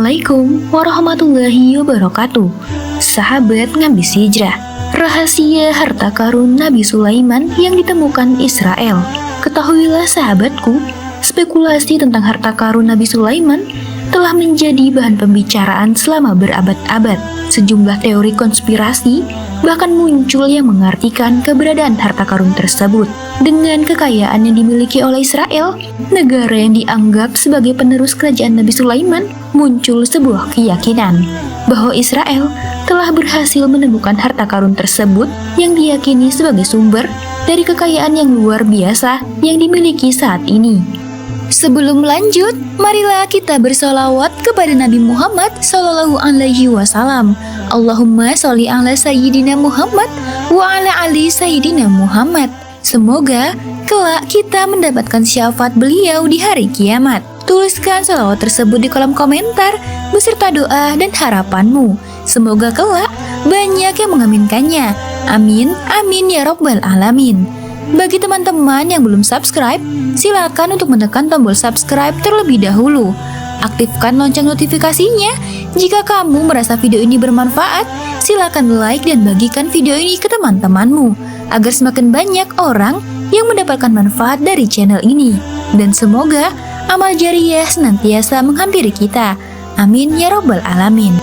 Assalamualaikum warahmatullahi wabarakatuh. Sahabat Ngabis Hijrah, rahasia harta karun Nabi Sulaiman yang ditemukan Israel. Ketahuilah sahabatku, spekulasi tentang harta karun Nabi Sulaiman telah menjadi bahan pembicaraan selama berabad-abad. Sejumlah teori konspirasi bahkan muncul yang mengartikan keberadaan harta karun tersebut. Dengan kekayaan yang dimiliki oleh Israel, negara yang dianggap sebagai penerus kerajaan Nabi Sulaiman, muncul sebuah keyakinan bahwa Israel telah berhasil menemukan harta karun tersebut yang diyakini sebagai sumber dari kekayaan yang luar biasa yang dimiliki saat ini. Sebelum lanjut, marilah kita bersolawat kepada Nabi Muhammad Sallallahu Alaihi Wasallam. Allahumma sholli ala Sayyidina Muhammad wa ala ali Sayyidina Muhammad. Semoga kelak kita mendapatkan syafaat beliau di hari kiamat. Tuliskan sholawat tersebut di kolom komentar beserta doa dan harapanmu. Semoga kelak banyak yang mengaminkannya. Amin, amin ya Rabbal Alamin. Bagi teman-teman yang belum subscribe, silakan untuk menekan tombol subscribe terlebih dahulu. Aktifkan lonceng notifikasinya. Jika kamu merasa video ini bermanfaat, silakan like dan bagikan video ini ke teman-temanmu agar semakin banyak orang yang mendapatkan manfaat dari channel ini. Dan semoga amal jariyah senantiasa menghampiri kita. Amin ya Rabbal Alamin.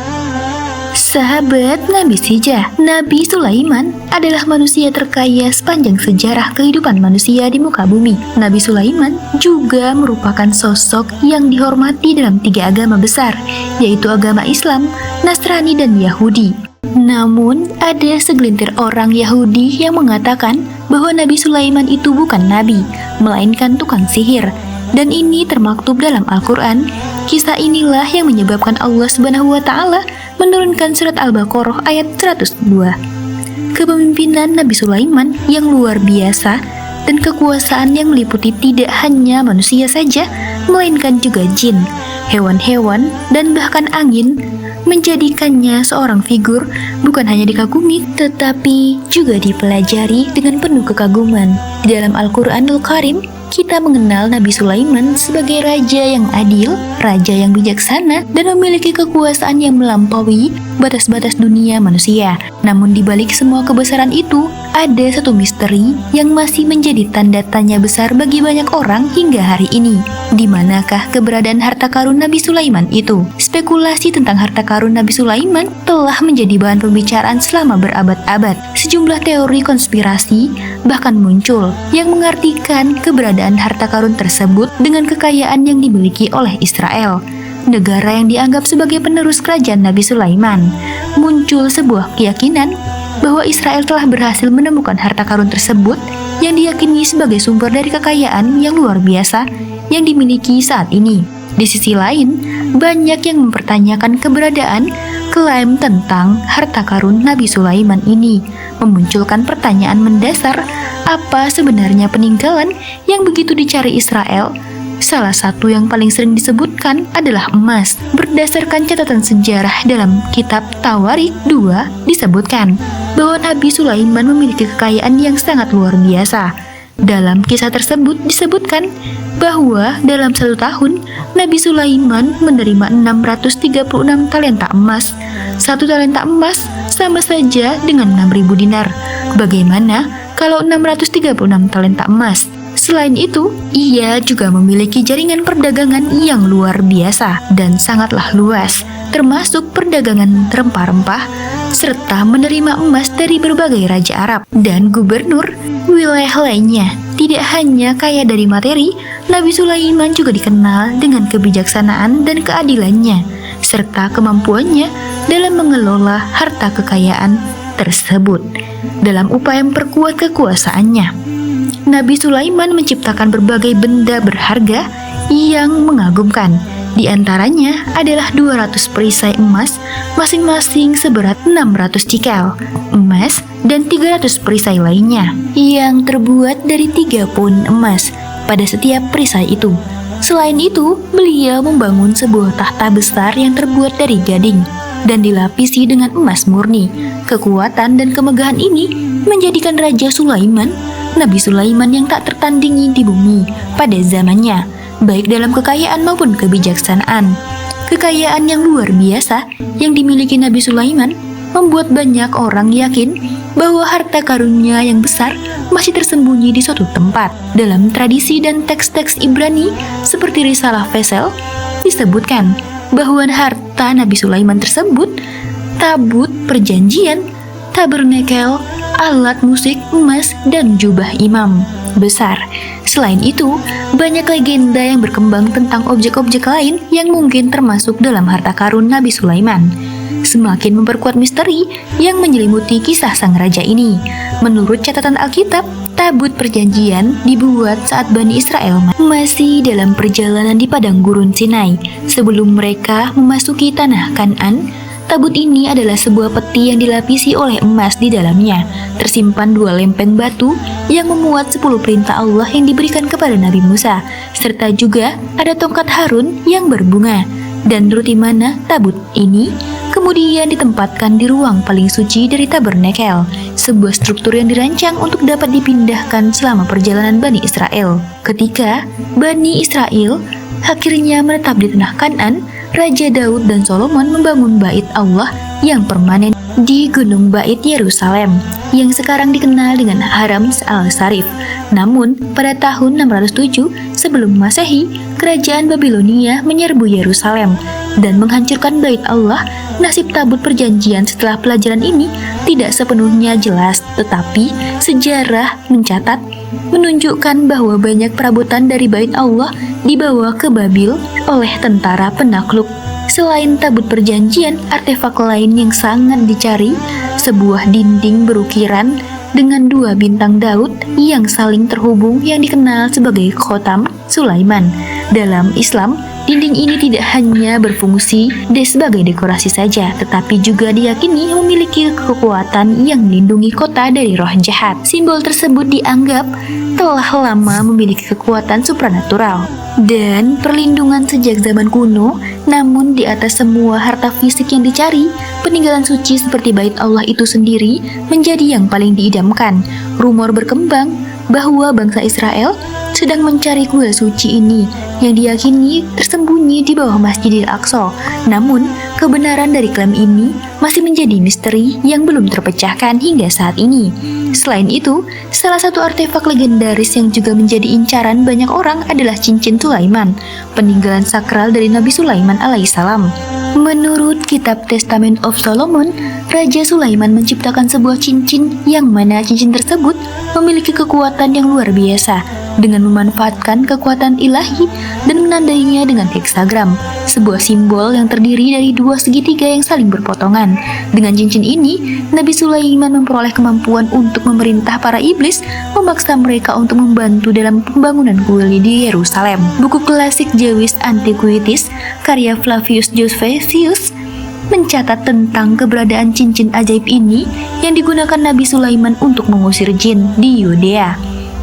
Sahabat Ngabis Hijrah, Nabi Sulaiman adalah manusia terkaya sepanjang sejarah kehidupan manusia di muka bumi. Nabi Sulaiman juga merupakan sosok yang dihormati dalam 3 agama besar, yaitu agama Islam, Nasrani, dan Yahudi. Namun, ada segelintir orang Yahudi yang mengatakan bahwa Nabi Sulaiman itu bukan nabi, melainkan tukang sihir. Dan ini termaktub dalam Al-Quran. Kisah inilah yang menyebabkan Allah Subhanahu wa Ta'ala menurunkan surat Al-Baqarah ayat 102. Kepemimpinan Nabi Sulaiman yang luar biasa dan kekuasaan yang meliputi tidak hanya manusia saja, melainkan juga jin, hewan-hewan, dan bahkan angin, menjadikannya seorang figur bukan hanya dikagumi, tetapi juga dipelajari dengan penuh kekaguman. Di dalam Al-Quranul Karim, kita mengenal Nabi Sulaiman sebagai raja yang adil, raja yang bijaksana, dan memiliki kekuasaan yang melampaui batas-batas dunia manusia. Namun di balik semua kebesaran itu, ada satu misteri yang masih menjadi tanda tanya besar bagi banyak orang hingga hari ini. Di manakah keberadaan harta karun Nabi Sulaiman itu? Spekulasi tentang harta karun Nabi Sulaiman telah menjadi bahan pembicaraan selama berabad-abad. Sejumlah teori konspirasi bahkan muncul yang mengartikan keberadaan harta karun tersebut dengan kekayaan yang dimiliki oleh Israel, negara yang dianggap sebagai penerus kerajaan Nabi Sulaiman. Muncul sebuah keyakinan bahwa Israel telah berhasil menemukan harta karun tersebut yang diyakini sebagai sumber dari kekayaan yang luar biasa yang dimiliki saat ini. Di sisi lain, banyak yang mempertanyakan keberadaan klaim tentang harta karun Nabi Sulaiman ini, memunculkan pertanyaan mendasar, apa sebenarnya peninggalan yang begitu dicari Israel? Salah satu yang paling sering disebutkan adalah emas. Berdasarkan catatan sejarah dalam kitab Tawarikh 2 disebutkan bahwa Nabi Sulaiman memiliki kekayaan yang sangat luar biasa. Dalam kisah tersebut disebutkan bahwa dalam 1 tahun Nabi Sulaiman menerima 636 talenta emas. 1 talenta emas sama saja dengan 6.000 dinar. Bagaimana kalau 636 talenta emas? Selain itu, ia juga memiliki jaringan perdagangan yang luar biasa dan sangatlah luas, termasuk perdagangan rempah-rempah, serta menerima emas dari berbagai raja Arab dan gubernur wilayah lainnya. Tidak hanya kaya dari materi, Nabi Sulaiman juga dikenal dengan kebijaksanaan dan keadilannya, serta kemampuannya dalam mengelola harta kekayaan tersebut. Dalam upaya memperkuat kekuasaannya, Nabi Sulaiman menciptakan berbagai benda berharga yang mengagumkan. Di antaranya adalah 200 perisai emas, masing-masing seberat 600 cikel emas, dan 300 perisai lainnya yang terbuat dari 3 poin emas pada setiap perisai itu. Selain itu, beliau membangun sebuah tahta besar yang terbuat dari gading dan dilapisi dengan emas murni. Kekuatan dan kemegahan ini menjadikan Raja Sulaiman, Nabi Sulaiman yang tak tertandingi di bumi pada zamannya, baik dalam kekayaan maupun kebijaksanaan. Kekayaan yang luar biasa yang dimiliki Nabi Sulaiman membuat banyak orang yakin bahwa harta karunia yang besar masih tersembunyi di suatu tempat. Dalam tradisi dan teks-teks Ibrani seperti Risalah Vesel disebutkan bahwa harta Nabi Sulaiman tersebut tabut perjanjian, tabernakel, alat musik, emas, dan jubah imam besar. Selain itu, banyak legenda yang berkembang tentang objek-objek lain yang mungkin termasuk dalam harta karun Nabi Sulaiman, semakin memperkuat misteri yang menyelimuti kisah sang raja ini. Menurut catatan Alkitab, tabut perjanjian dibuat saat Bani Israel masih dalam perjalanan di padang gurun Sinai. Sebelum mereka memasuki tanah Kan'an, tabut ini adalah sebuah peti yang dilapisi oleh emas di dalamnya. Tersimpan 2 lempeng batu yang memuat 10 perintah Allah yang diberikan kepada Nabi Musa, serta juga ada tongkat Harun yang berbunga. Dan ruti mana tabut ini kemudian ditempatkan di ruang paling suci dari tabernakel, sebuah struktur yang dirancang untuk dapat dipindahkan selama perjalanan Bani Israel. Ketika Bani Israel akhirnya menetap di tanah Kan'an, Raja Daud dan Solomon membangun bait Allah yang permanen di Gunung Bait Yerusalem, yang sekarang dikenal dengan Haram al-Sharif. Namun, pada tahun 607 sebelum Masehi, kerajaan Babilonia menyerbu Yerusalem dan menghancurkan bait Allah. Nasib tabut perjanjian setelah pelajaran ini tidak sepenuhnya jelas, tetapi sejarah menunjukkan bahwa banyak perabotan dari bait Allah dibawa ke Babil oleh tentara penakluk. Selain tabut perjanjian, artefak lain yang sangat dicari, sebuah dinding berukiran dengan 2 bintang Daud yang saling terhubung yang dikenal sebagai Khotam Sulaiman. Dalam Islam, dinding ini tidak hanya berfungsi sebagai dekorasi saja, tetapi juga diyakini memiliki kekuatan yang melindungi kota dari roh jahat. Simbol tersebut dianggap telah lama memiliki kekuatan supranatural dan perlindungan sejak zaman kuno. Namun di atas semua harta fisik yang dicari, peninggalan suci seperti bait Allah itu sendiri menjadi yang paling diidamkan. Rumor berkembang bahwa bangsa Israel sedang mencari kuil suci ini yang diyakini tersembunyi di bawah Masjidil Aqsa. Namun, kebenaran dari klaim ini masih menjadi misteri yang belum terpecahkan hingga saat ini. Selain itu, salah satu artefak legendaris yang juga menjadi incaran banyak orang adalah cincin Sulaiman, peninggalan sakral dari Nabi Sulaiman alaihissalam. Menurut kitab Testament of Solomon, Raja Sulaiman menciptakan sebuah cincin yang mana cincin tersebut memiliki kekuatan yang luar biasa dengan memanfaatkan kekuatan ilahi dan menandainya dengan heksagram, sebuah simbol yang terdiri dari 2 segitiga yang saling berpotongan. Dengan cincin ini, Nabi Sulaiman memperoleh kemampuan untuk memerintah para iblis, memaksa mereka untuk membantu dalam pembangunan kuil di Yerusalem. Buku klasik Jewish Antiquities karya Flavius Josephus mencatat tentang keberadaan cincin ajaib ini yang digunakan Nabi Sulaiman untuk mengusir jin di Yudea.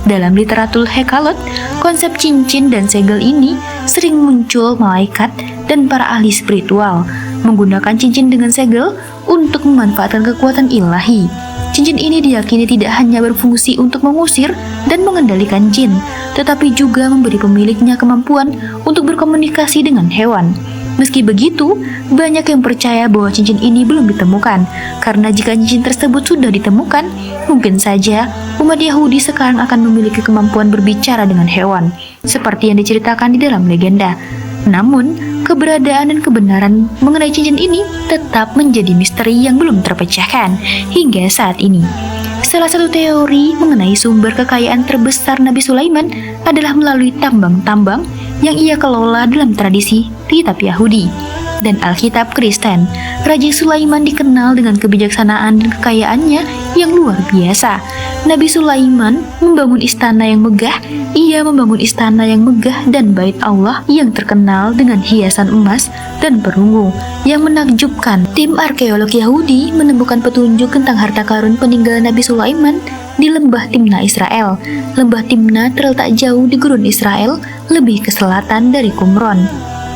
Dalam literatur Hekalot, konsep cincin dan segel ini sering muncul malaikat dan para ahli spiritual menggunakan cincin dengan segel untuk memanfaatkan kekuatan ilahi. Cincin ini diyakini tidak hanya berfungsi untuk mengusir dan mengendalikan jin, tetapi juga memberi pemiliknya kemampuan untuk berkomunikasi dengan hewan. Meski begitu, banyak yang percaya bahwa cincin ini belum ditemukan, karena jika cincin tersebut sudah ditemukan, mungkin saja umat Yahudi sekarang akan memiliki kemampuan berbicara dengan hewan, seperti yang diceritakan di dalam legenda. Namun, keberadaan dan kebenaran mengenai cincin ini tetap menjadi misteri yang belum terpecahkan hingga saat ini. Salah satu teori mengenai sumber kekayaan terbesar Nabi Sulaiman adalah melalui tambang-tambang yang ia kelola dalam tradisi kitab Yahudi dan Alkitab Kristen. Raja Sulaiman dikenal dengan kebijaksanaan dan kekayaannya yang luar biasa. Nabi Sulaiman membangun istana yang megah. Ia membangun istana yang megah dan bait Allah yang terkenal dengan hiasan emas dan perunggu yang menakjubkan. Tim arkeolog Yahudi menemukan petunjuk tentang harta karun peninggalan Nabi Sulaiman di Lembah Timna Israel. Lembah Timna terletak jauh di gurun Israel, lebih ke selatan dari Qumron.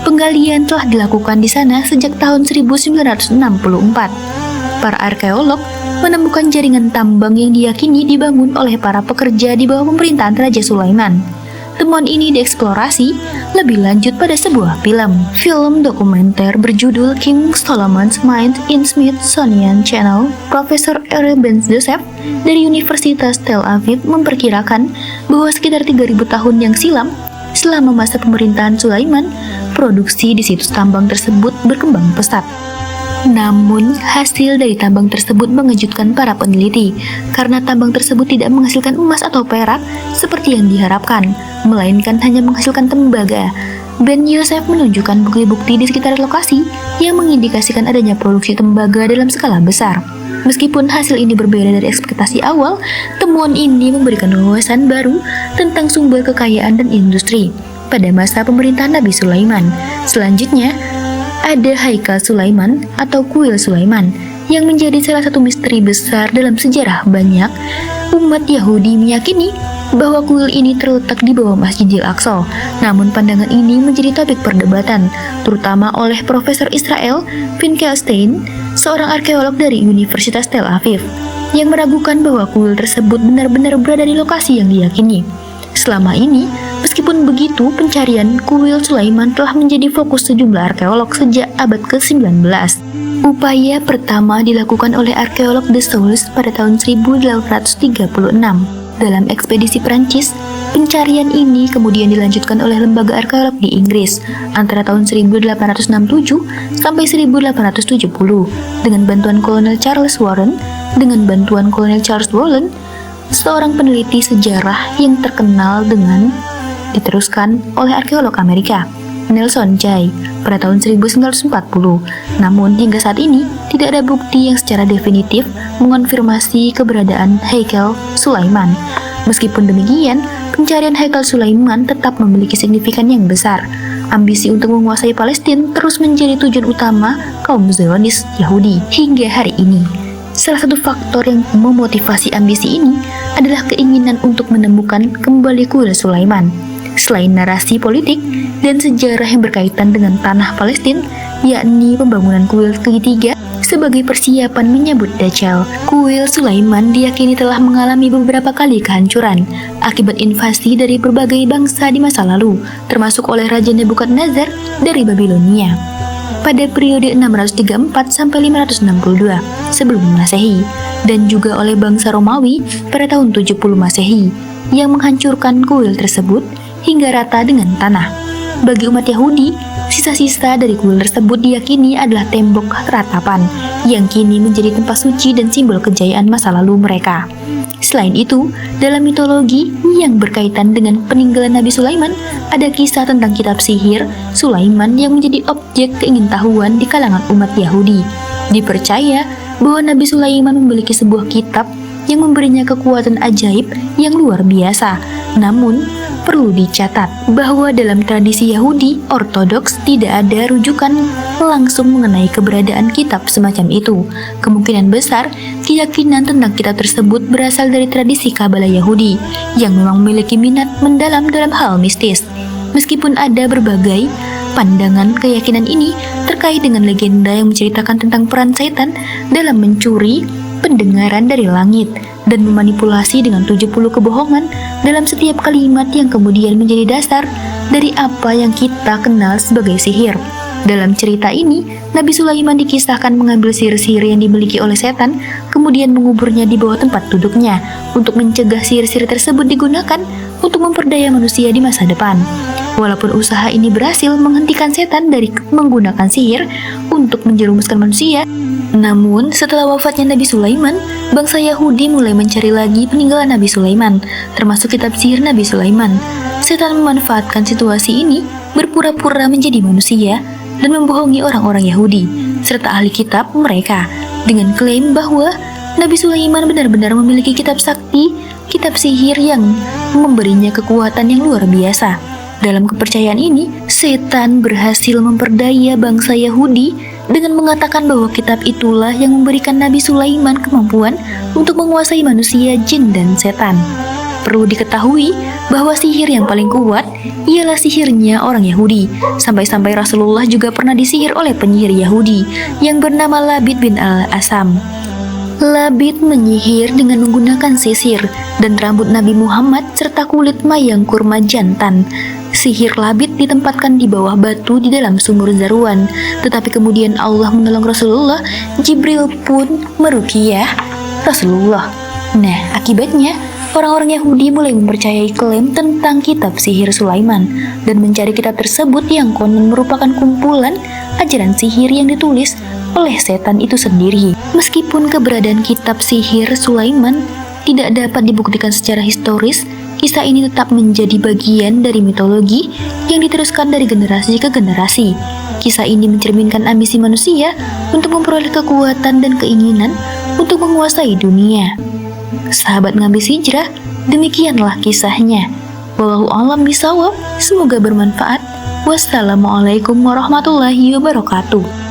Penggalian telah dilakukan di sana sejak tahun 1964. Para arkeolog menemukan jaringan tambang yang diyakini dibangun oleh para pekerja di bawah pemerintahan Raja Sulaiman. Temuan ini dieksplorasi lebih lanjut pada sebuah film dokumenter berjudul King Solomon's Mine in Smithsonian Channel. Profesor R. Ben Joseph dari Universitas Tel Aviv memperkirakan bahwa sekitar 3.000 tahun yang silam, selama masa pemerintahan Sulaiman, produksi di situs tambang tersebut berkembang pesat. Namun, hasil dari tambang tersebut mengejutkan para peneliti, karena tambang tersebut tidak menghasilkan emas atau perak seperti yang diharapkan, melainkan hanya menghasilkan tembaga. Ben Yosef menunjukkan bukti-bukti di sekitar lokasi yang mengindikasikan adanya produksi tembaga dalam skala besar. Meskipun hasil ini berbeda dari ekspektasi awal, temuan ini memberikan wawasan baru tentang sumber kekayaan dan industri pada masa pemerintahan Nabi Sulaiman. Selanjutnya, ada Haikal Sulaiman atau Kuil Sulaiman yang menjadi salah satu misteri besar dalam sejarah. Banyak umat Yahudi meyakini bahwa kuil ini terletak di bawah Masjidil Aqsa. Namun pandangan ini menjadi topik perdebatan, terutama oleh Profesor Israel Finkelstein, seorang arkeolog dari Universitas Tel Aviv, yang meragukan bahwa kuil tersebut benar-benar berada di lokasi yang diyakini. Selama ini, meskipun begitu, pencarian kuil Sulaiman telah menjadi fokus sejumlah arkeolog sejak abad ke-19. Upaya pertama dilakukan oleh arkeolog De Soules pada tahun 1836. Dalam ekspedisi Prancis, pencarian ini kemudian dilanjutkan oleh lembaga arkeolog di Inggris antara tahun 1867 sampai 1870 dengan bantuan Kolonel Charles Warren. Seorang peneliti sejarah yang terkenal diteruskan oleh arkeolog Amerika Nelson Jay pada tahun 1940. Namun hingga saat ini tidak ada bukti yang secara definitif mengonfirmasi keberadaan Haikal Sulaiman. Meskipun demikian, pencarian Haikal Sulaiman tetap memiliki signifikan yang besar. Ambisi untuk menguasai Palestina terus menjadi tujuan utama kaum Zionis Yahudi hingga hari ini. Salah satu faktor yang memotivasi ambisi ini adalah keinginan untuk menemukan kembali kuil Sulaiman. Selain narasi politik dan sejarah yang berkaitan dengan tanah Palestina, yakni pembangunan kuil ketiga sebagai persiapan menyambut Dajjal, kuil Sulaiman diyakini telah mengalami beberapa kali kehancuran akibat invasi dari berbagai bangsa di masa lalu, termasuk oleh Raja Nebukadnezar dari Babilonia pada periode 634 sampai 562 sebelum Masehi, dan juga oleh bangsa Romawi pada tahun 70 Masehi yang menghancurkan kuil tersebut hingga rata dengan tanah. Bagi umat Yahudi, sisa-sisa dari kuil tersebut diyakini adalah tembok ratapan yang kini menjadi tempat suci dan simbol kejayaan masa lalu mereka. Selain itu, dalam mitologi yang berkaitan dengan peninggalan Nabi Sulaiman, ada kisah tentang kitab sihir Sulaiman yang menjadi objek keingintahuan di kalangan umat Yahudi. Dipercaya bahwa Nabi Sulaiman memiliki sebuah kitab yang memberinya kekuatan ajaib yang luar biasa. Namun, perlu dicatat bahwa dalam tradisi Yahudi Ortodoks tidak ada rujukan langsung mengenai keberadaan kitab semacam itu. Kemungkinan besar, keyakinan tentang kitab tersebut berasal dari tradisi Kabalah Yahudi yang memang memiliki minat mendalam dalam hal mistis. Meskipun ada berbagai pandangan, keyakinan ini terkait dengan legenda yang menceritakan tentang peran setan dalam mencuri pendengaran dari langit dan memanipulasi dengan 70 kebohongan dalam setiap kalimat yang kemudian menjadi dasar dari apa yang kita kenal sebagai sihir. Dalam cerita ini, Nabi Sulaiman dikisahkan mengambil sihir-sihir yang dimiliki oleh setan, kemudian menguburnya di bawah tempat duduknya untuk mencegah sihir-sihir tersebut digunakan untuk memperdaya manusia di masa depan. Walaupun usaha ini berhasil menghentikan setan dari menggunakan sihir untuk menjerumuskan manusia, namun setelah wafatnya Nabi Sulaiman, bangsa Yahudi mulai mencari lagi peninggalan Nabi Sulaiman, termasuk kitab sihir Nabi Sulaiman. Setan memanfaatkan situasi ini, berpura-pura menjadi manusia dan membohongi orang-orang Yahudi serta ahli kitab mereka dengan klaim bahwa Nabi Sulaiman benar-benar memiliki kitab sakti, kitab sihir yang memberinya kekuatan yang luar biasa. Dalam kepercayaan ini, setan berhasil memperdaya bangsa Yahudi dengan mengatakan bahwa kitab itulah yang memberikan Nabi Sulaiman kemampuan untuk menguasai manusia, jin, dan setan. Perlu diketahui bahwa sihir yang paling kuat ialah sihirnya orang Yahudi. Sampai-sampai Rasulullah juga pernah disihir oleh penyihir Yahudi yang bernama Labid bin al-Asam. Labid menyihir dengan menggunakan sisir dan rambut Nabi Muhammad serta kulit mayang kurma jantan. sihir labit ditempatkan di bawah batu di dalam sumur Zarwan. Tetapi kemudian Allah menolong Rasulullah, Jibril pun meruqyah Rasulullah. Nah, akibatnya orang-orang Yahudi mulai mempercayai klaim tentang kitab sihir Sulaiman dan mencari kitab tersebut yang konon merupakan kumpulan ajaran sihir yang ditulis oleh setan itu sendiri. Meskipun keberadaan kitab sihir Sulaiman tidak dapat dibuktikan secara historis, kisah ini tetap menjadi bagian dari mitologi yang diteruskan dari generasi ke generasi. Kisah ini mencerminkan ambisi manusia untuk memperoleh kekuatan dan keinginan untuk menguasai dunia. Sahabat Ngabis Hijrah, demikianlah kisahnya. Wallahu a'lam bishawab, semoga bermanfaat. Wassalamualaikum warahmatullahi wabarakatuh.